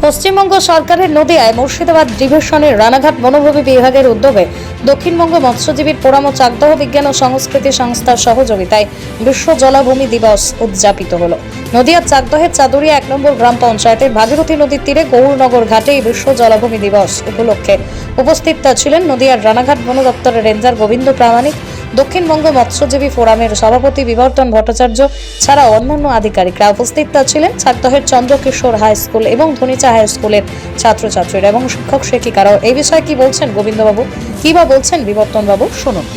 পশ্চিমবঙ্গ সরকারের নদিয়ায় মুর্শিদাবাদ ডিভিশনের রানাঘাট বনভূমি বিভাগের উদ্যোগে দক্ষিণবঙ্গ মৎস্যজীবীর ফোরাম ও চাকদহ বিজ্ঞান ও সংস্কৃতি সংস্থার সহযোগিতায় বিশ্ব জলাভূমি দিবস উদযাপিত হল। নদিয়ার চাকদহের চাদুরিয়া 1 নম্বর গ্রাম পঞ্চায়েতের ভাগীরথী নদীর তীরে গৌরনগর ঘাটে এই বিশ্ব জলাভূমি দিবস উপলক্ষে উপস্থিত ছিলেন নদিয়ার রানাঘাট বন দপ্তরের রেঞ্জার গোবিন্দ প্রামাণিক, দক্ষিণবঙ্গ মৎস্যজীবী ফোরামের সভাপতি বিবর্তন ভট্টাচার্য ছাড়াও অন্যান্য আধিকারিকরা। উপস্থিত ছিলেন চাকদহের চন্দ্রকিশোর হাই স্কুল এবং ধনিচা হাই স্কুলের ছাত্রছাত্রীরা এবং শিক্ষক শিক্ষিকারাও। এই বিষয়ে কি বলছেন গোবিন্দবাবু, কি বা বলছেন বিবর্তনবাবু, শুনুন।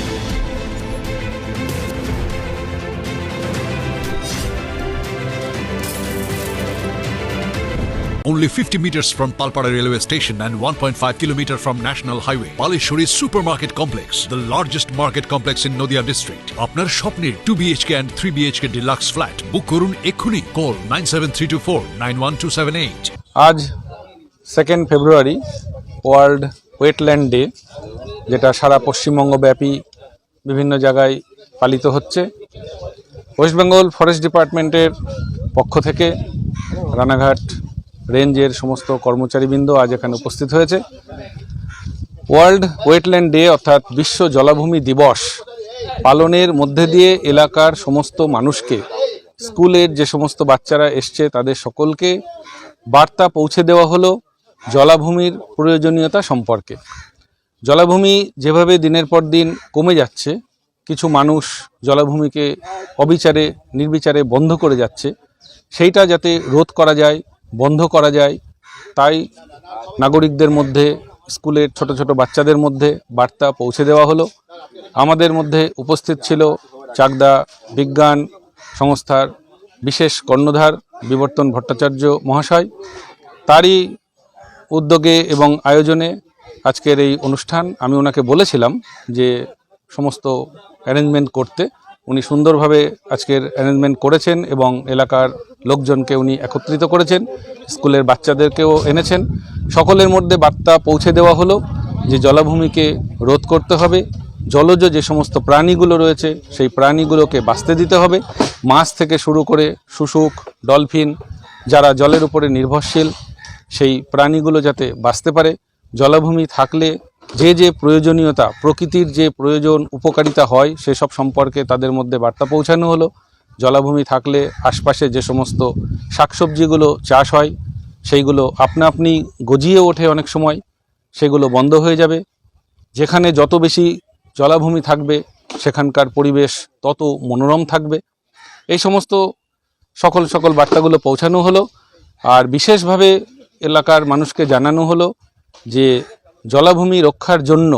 Only 50 meters from Palpara railway station and 1.5 kilometer from National Highway, Palishuri Supermarket Complex, the largest market complex in Nodia district. আপনার স্বপ্নের 2 BHK and 3 BHK deluxe flat বুক করুন এক্ষুনি। কল 9732491278। আজ 2 ফেব্রুয়ারি ওয়ার্ল্ড ওয়েটল্যান্ড ডে, যেটা সারা পশ্চিমবঙ্গ ব্যাপী বিভিন্ন জায়গায় পালিত হচ্ছে। ওয়েস্ট বেঙ্গল ফরেস্ট ডিপার্টমেন্টের পক্ষ থেকে রানাঘাট রেঞ্জের সমস্ত কর্মচারীবৃন্দ আজ এখানে উপস্থিত হয়েছে। ওয়ার্ল্ড ওয়েটল্যান্ড ডে অর্থাৎ বিশ্ব জলাভূমি দিবস পালনের মধ্যে দিয়ে এলাকার সমস্ত মানুষকে, স্কুলের যে সমস্ত বাচ্চারা এসছে তাদের সকলকে বার্তা পৌঁছে দেওয়া হলো জলাভূমির প্রয়োজনীয়তা সম্পর্কে। জলাভূমি যেভাবে দিনের পর দিন কমে যাচ্ছে, কিছু মানুষ জলাভূমিকে অবিচারে নির্বিচারে বন্ধ করে যাচ্ছে, সেইটা যাতে রোধ করা যায়, বন্ধ করা যায়, তাই নাগরিকদের মধ্যে, স্কুলের ছোট ছোট বাচ্চাদের মধ্যে বার্তা পৌঁছে দেওয়া হলো। আমাদের মধ্যে উপস্থিত ছিল চাকদা বিজ্ঞান সংস্থার বিশেষ কর্ণধার বিবর্তন ভট্টাচার্য মহাশয়। তারই উদ্যোগে এবং আয়োজনে আজকের এই অনুষ্ঠান। আমি ওনাকে বলেছিলাম যে সমস্ত অ্যারেঞ্জমেন্ট করতে, উনি সুন্দরভাবে আজকের অ্যারেঞ্জমেন্ট করেছেন এবং এলাকার লোকজনকে উনি একত্রিত করেছেন, স্কুলের বাচ্চাদেরকেও এনেছেন। সকলের মধ্যে বার্তা পৌঁছে দেওয়া হলো যে জলাভূমিকে রোধ করতে হবে, জলজ যে সমস্ত প্রাণীগুলো রয়েছে সেই প্রাণীগুলোকে বাঁচতে দিতে হবে। মাছ থেকে শুরু করে শুশুক, ডলফিন, যারা জলের উপরে নির্ভরশীল, সেই প্রাণীগুলো যাতে বাঁচতে পারে। জলাভূমি থাকলে যে যে প্রয়োজনীয়তা, প্রকৃতির যে প্রয়োজন উপকারিতা হয় সেসব সম্পর্কে তাদের মধ্যে বার্তা পৌঁছানো হলো। জলাভূমি থাকলে আশপাশে যে সমস্ত শাকসবজিগুলো চাষ হয় সেইগুলো আপনা আপনি গজিয়ে ওঠে, অনেক সময় সেগুলো বন্ধ হয়ে যাবে। যেখানে যত বেশি জলাভূমি থাকবে সেখানকার পরিবেশ তত মনোরম থাকবে। এই সমস্ত সকল বার্তাগুলো পৌঁছানো হলো। আর বিশেষভাবে এলাকার মানুষকে জানানো হলো যে জলাভূমি রক্ষার জন্য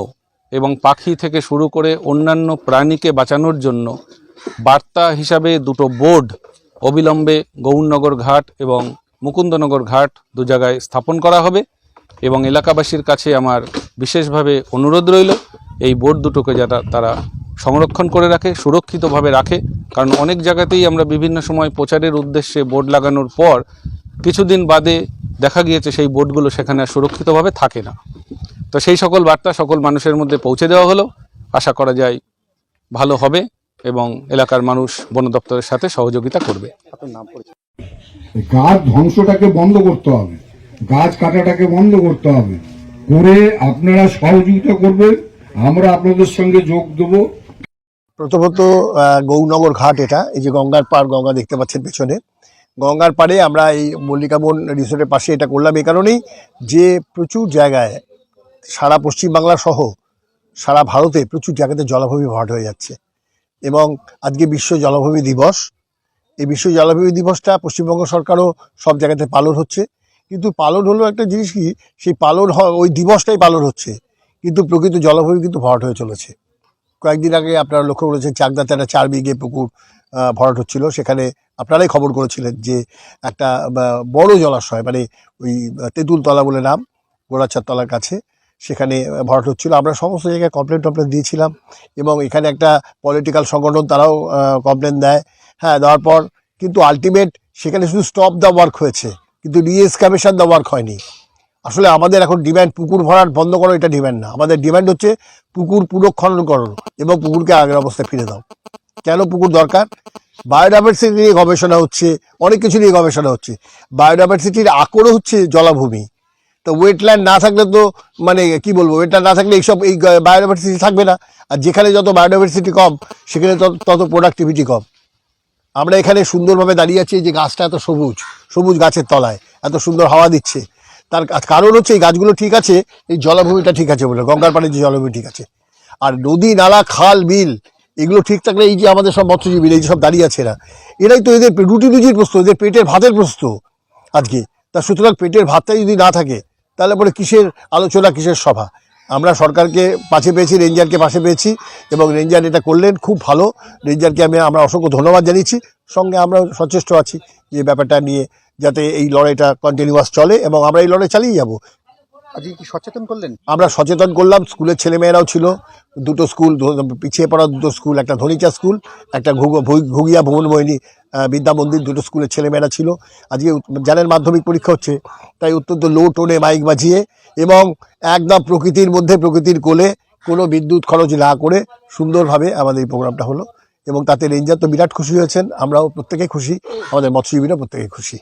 এবং পাখি থেকে শুরু করে অন্যান্য প্রাণীকে বাঁচানোর জন্য বার্তা হিসাবে 2টো বোর্ড অবিলম্বে গৌরনগর ঘাট এবং মুকুন্দনগর ঘাট 2 জায়গায় স্থাপন করা হবে। এবং এলাকাবাসীর কাছে আমার বিশেষভাবে অনুরোধ রইল এই বোর্ড দুটোকে যাতে তারা সংরক্ষণ করে রাখে, সুরক্ষিতভাবে রাখে। কারণ অনেক জায়গাতেই আমরা বিভিন্ন সময় প্রচারের উদ্দেশ্যে বোর্ড লাগানোর পর কিছুদিন বাদে দেখা গিয়েছে সেই বোর্ডগুলো সেখানে সুরক্ষিতভাবে থাকে না। তো সেই সকল বার্তা সকল মানুষের মধ্যে পৌঁছে দেওয়া হলো। আশা করা যায় ভালো হবে এবং এলাকার মানুষ বন দপ্তরের সাথে সহযোগিতা করবে। গাছ ধ্বংসটাকে বন্ধ করতে হবে, গাছ কাটাটাকে বন্ধ করতে হবে, করে আপনারা সহযোগিতা করবেন, আমরা আপনাদের সঙ্গে যোগ দেবো। প্রথমত গৌরনগর ঘাট, এটা এই যে গঙ্গার পাড়, গঙ্গা দেখতে পাচ্ছেন পেছনে, গঙ্গার পাড়ে আমরা এই মল্লিকাবন রিসোর্টের পাশে এটা করলাম এই কারণেই যে প্রচুর জায়গায় সারা পশ্চিমবাংলা সহ সারা ভারতে প্রচুর জায়গাতে জলাভূমি ভরাট হয়ে যাচ্ছে। এবং আজকে বিশ্ব জলাভূমি দিবস, এই বিশ্ব জলাভূমি দিবসটা পশ্চিমবঙ্গ সরকারও সব জায়গাতে পালন হচ্ছে। কিন্তু পালন হলো একটা জিনিস কি, সেই পালন ওই দিবসটাই পালন হচ্ছে, কিন্তু প্রকৃত জলাভূমি কিন্তু ভরাট হয়ে চলেছে। কয়েকদিন আগে আপনারা লক্ষ্য করেছেন চাকদাতে একটা 4 বিঘে পুকুর ভরাট হচ্ছিল। সেখানে আপনারাই খবর করেছিলেন যে একটা বড় জলাশয়, মানে ওই তেঁতুলতলা বলে নাম, গোড়াচার তলার কাছে, সেখানে ভরাট হচ্ছিল। আমরা সমস্ত জায়গায় কমপ্লেন দিয়েছিলাম এবং এখানে একটা পলিটিক্যাল সংগঠন তারাও কমপ্লেন দেয়, হ্যাঁ, দেওয়ার পর কিন্তু আলটিমেট সেখানে শুধু স্টপ দ্য ওয়ার্ক হয়েছে, কিন্তু রিএক্সকাভেশন দ্য ওয়ার্ক হয়নি। আসলে আমাদের এখন ডিমান্ড পুকুর ভরাট বন্ধ করো, এটা ডিমান্ড না। আমাদের ডিমান্ড হচ্ছে পুকুর পুনঃখনন করো এবং পুকুরকে আগের অবস্থায় ফিরে দাও। কেন পুকুর দরকার? বায়োডাইভার্সিটি নিয়ে গবেষণা হচ্ছে, অনেক কিছু নিয়ে গবেষণা হচ্ছে। বায়োডাইভার্সিটির আকরও হচ্ছে জলাভূমি। তো ওয়েটল্যান্ড না থাকলে তো মানে কি বলবো, ওয়েটল্যান্ড না থাকলে এইসব এই বায়োডাইভার্সিটি থাকবে না। আর যেখানে যত বায়োডাইভার্সিটি কম সেখানে তত প্রোডাক্টিভিটি কম। আমরা এখানে সুন্দরভাবে দাঁড়িয়ে আছি, যে গাছটা এত সবুজ সবুজ গাছের তলায় এত সুন্দর হাওয়া দিচ্ছে, তার কারণ হচ্ছে এই গাছগুলো ঠিক আছে, এই জলাভূমিটা ঠিক আছে বলে, গঙ্গার পাড়ে যে জলাভূমি ঠিক আছে। আর নদী নালা খাল বিল এগুলো ঠিক থাকলে এই যে আমাদের সব মৎস্যজীবী এই যে সব দাঁড়িয়ে আছে এরাই তো এদের রুটি রুজির প্রশ্ন, এদের পেটের ভাতের প্রশ্ন আজকে। তা সুতরাং পেটের ভাতটাই যদি না থাকে তাহলে পরে কিসের আলোচনা, কিসের সভা। আমরা সরকারকে পাশে পেয়েছি, রেঞ্জারকে পাশে পেয়েছি, এবং রেঞ্জার এটা করলেন খুব ভালো। রেঞ্জারকে আমরা অসংখ্য ধন্যবাদ জানিয়েছি। সঙ্গে আমরা সচেষ্ট আছি যে ব্যাপারটা নিয়ে যাতে এই লড়াইটা কন্টিনিউয়াস চলে, এবং আমরা এই লড়াই চালিয়ে যাব। আজকে কি সচেতন করলেন? আমরা সচেতন করলাম, স্কুলের ছেলেমেয়েরাও ছিল, দুটো স্কুল, পিছিয়ে পড়া দুটো স্কুল, একটা ধনিচা স্কুল, একটা ঘুগিয়া ভুবনমোহিনী বিদ্যা মন্দির, দুটো স্কুলের ছেলেমেয়েরা ছিল। আজকে জানেন মাধ্যমিক পরীক্ষা হচ্ছে, তাই অত্যন্ত লো টোনে মাইক বাজিয়ে এবং একদম প্রকৃতির মধ্যে, প্রকৃতির কোলে, কোনো বিদ্যুৎ খরচ না করে সুন্দরভাবে আমাদের এই প্রোগ্রামটা হলো। এবং তাতে রেঞ্জার তো বিরাট খুশি হয়েছেন, আমরাও প্রত্যেকে খুশি, আমাদের মৎস্যজীবীরা প্রত্যেকে খুশি।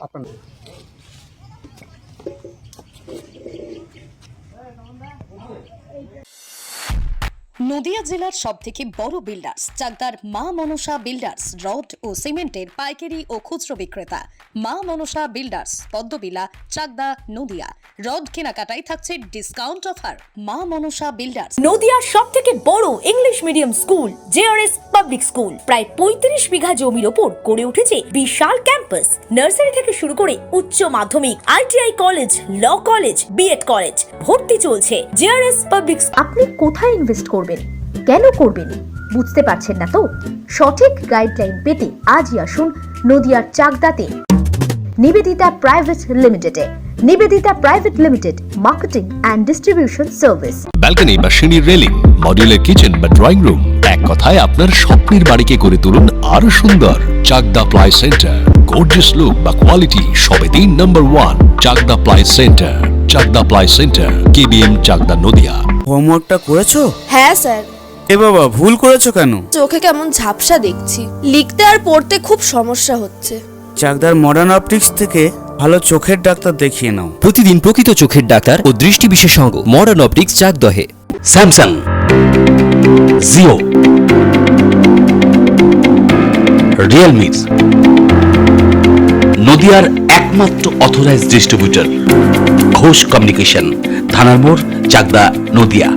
নদিয়া জেলার সবথেকে বড় বিল্ডার্স চাকদার মা মনসা বিল্ডার্স রড ও সিমেন্টের পাইকারি ও খুচরো বিক্রেতা। মা মনসা বিল্ডার্স, পদ্মবিলা, চাকদা, নদিয়া। রড কেনাকাটায় থাকছে ডিসকাউন্ট অফার। মা মনসা বিল্ডার্স। নদিয়ার সবথেকে বড় English medium school JRS public school, প্রায় 35 বিঘা জমির ওপর গড়ে উঠেছে বিশাল ক্যাম্পাস। নার্সারি থেকে শুরু করে উচ্চ মাধ্যমিক, ITI college, law college, BEd college, ভর্তি চলছে। JRS public. আপনি কোথায় ইনভেস্ট করবেন, কেন করবেন বুঝতে পারছেন না তো? সঠিক গাইডলাইন পেতে আজই আসুন নদিয়ার চাকদাতে নিবেদিতা প্রাইভেট লিমিটেডে। Nivedita private limited, marketing and distribution service. Balcony বা সিঁড়ির রেলিং, মডিউলার কিচেন বা ড্রয়িং রুম, এক কথায় আপনার স্বপ্নের বাড়িকে করে তুলুন আরো সুন্দর। Chakdaha ply centre, gorgeous look বা কোয়ালিটি সবে 3 number 1 Chakdaha ply centre. Chakdaha ply centre, KBM, Chakdaha, Nadia. হোমওয়ার্কটা করেছো? হ্যাঁ স্যার। এ বাবা, ভুল করেছো কেন? চোখে কেমন ঝাপসা দেখছি, লিখতে আর পড়তে খুব সমস্যা হচ্ছে। চাকদার মডার্ন অপটিক্স থেকে ভালো চোখের ডাক্তার দেখিয়ে নাও। প্রতিদিন প্রকৃত চোখের ডাক্তার ও দৃষ্টি বিশেষজ্ঞ মডার্ন অপটিক্স, চাকদহে। স্যামসাং, জিও, রিয়েলমি, নদিয়ার একমাত্র অথরাইজড ডিস্ট্রিবিউটর ঘোষ কমিউনিকেশন, থানার মোড়, চাকদা, নদিয়া।